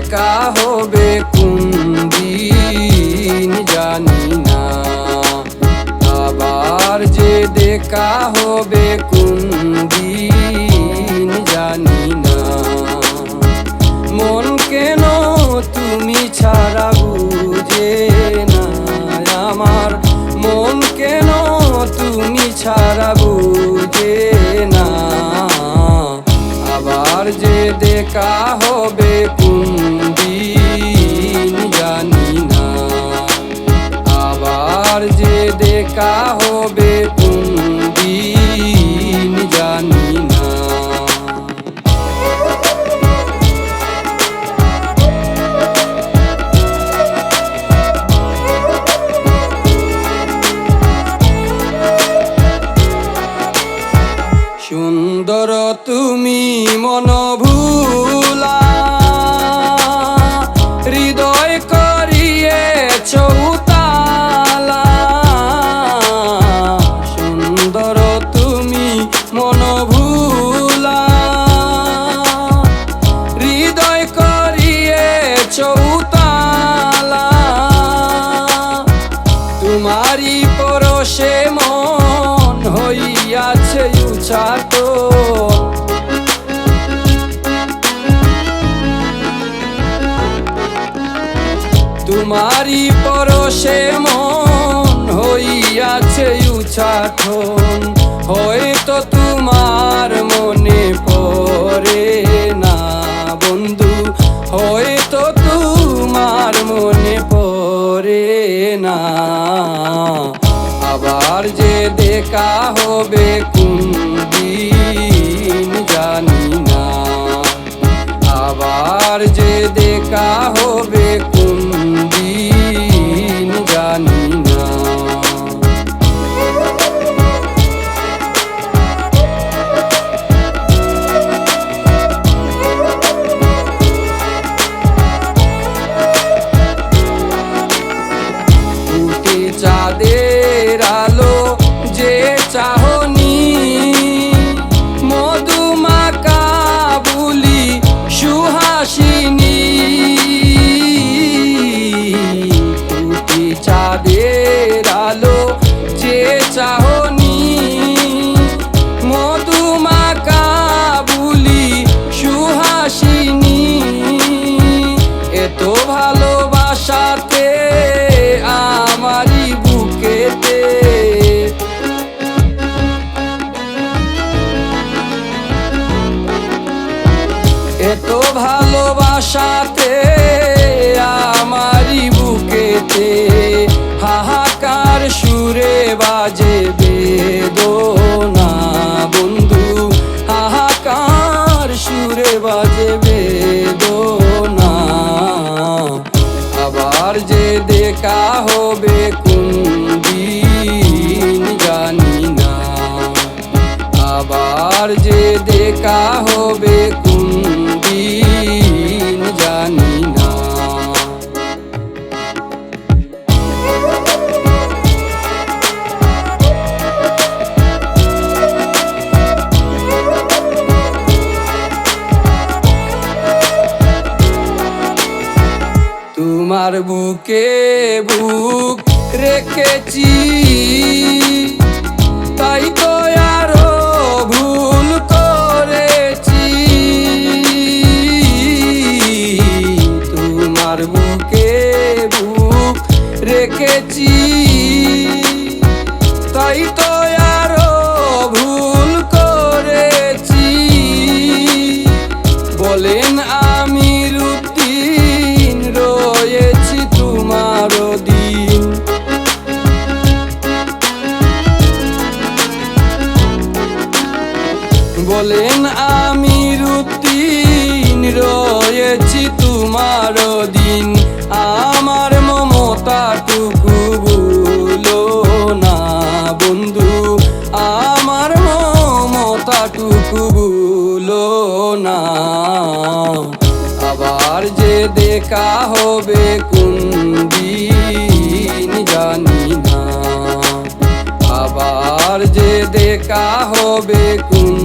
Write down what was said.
দেখা হবে কোন দিন জানি না, আবার যে দেখা হবে কোন দিন জানি না। মন কেন তুমি ছাড়া বুঝে না আমার, মন কেন তুমি ছাড়া বুঝে না। আবার যে দেখা হবে কোন দিন জানি না, আবার যে দেখা হবে কোন দিন জানি না। সুন্দর তুমি মন ভুলা, হৃদয় করিয়েছ উতালা। সুন্দর তুমি মন ভুলা, হৃদয় করিয়েছ উতালা। তোমারি পরশে মন হইয়াছে উচাটন, তোমারি পরশে মন হইয়াছে উচাটন। হয়তো তোমার মনে পড়ে না বন্ধু, হয়তো তোমার মনে পড়ে না। আবার যে দেখা হবে কোন দিন জানি না, আবার যে দেখা হবে কোন দিন জানি না। উঠে চাঁদের আলো যে চাহনি, মধুমাকা বুলি সুহাসিনী। উঠে চাঁদের আলো যে চাহনি, মধুমাকা বুলি সুহাসিনী। এত ভালোবাসাতে আমারি বুকেতে, এত ভালোবাসাতে আমারি বুকেতে। হাহাকার সুরে বাজে বেদনা বন্ধু, হাহাকার সুরে বাজে বেদনা। আবার যে দেখা হবে কোন দিন জানি না, আবার যে দেখা হবে কোন দিন জানি না। তোমার বুকে বুক রেখেছি, তাই তো আরো ভুল করেছি। তোমার বুকে বুক রেখেছি, তাই তো আরো ভুল করেছি। বলেন আমির উদ্দিন রয়েছি তোমার দিন, বলেন আমির উদ্দিন রয়েছি তোমার দিন। আমার মমতাটুকু ভুলো না বন্ধু, আমার মমতাটুকু ভুলো না। আবার যে দেখা হবে কোন দিন জানি না, আবার যে দেখা হবে কোন